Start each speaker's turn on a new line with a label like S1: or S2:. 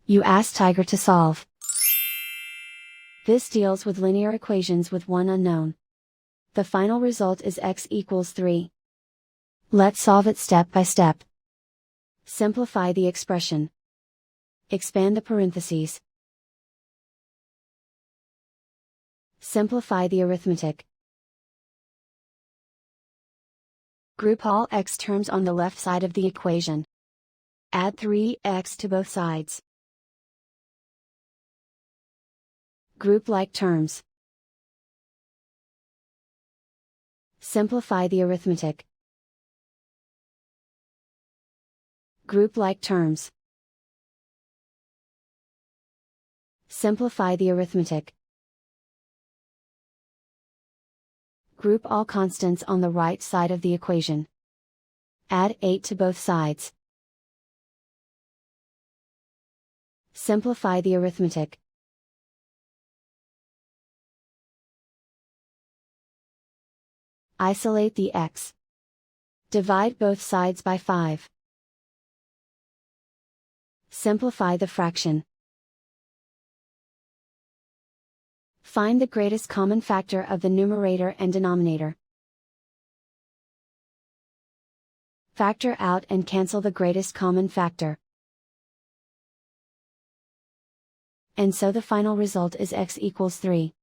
S1: You ask Tiger to solve. This deals with linear equations with one unknown. The final result is x equals 3. Let's solve it step by step. Simplify the expression. Expand the parentheses. Simplify the arithmetic. Group all x terms on the left side of the equation. Add 3x to both sides. Group like terms. Simplify the arithmetic. Group like terms. Simplify the arithmetic. Group all constants on the right side of the equation. Add 8 to both sides. Simplify the arithmetic. Isolate the x. Divide both sides by 5. Simplify the fraction. Find the greatest common factor of the numerator and denominator. Factor out and cancel the greatest common factor. And so the final result is x equals 3.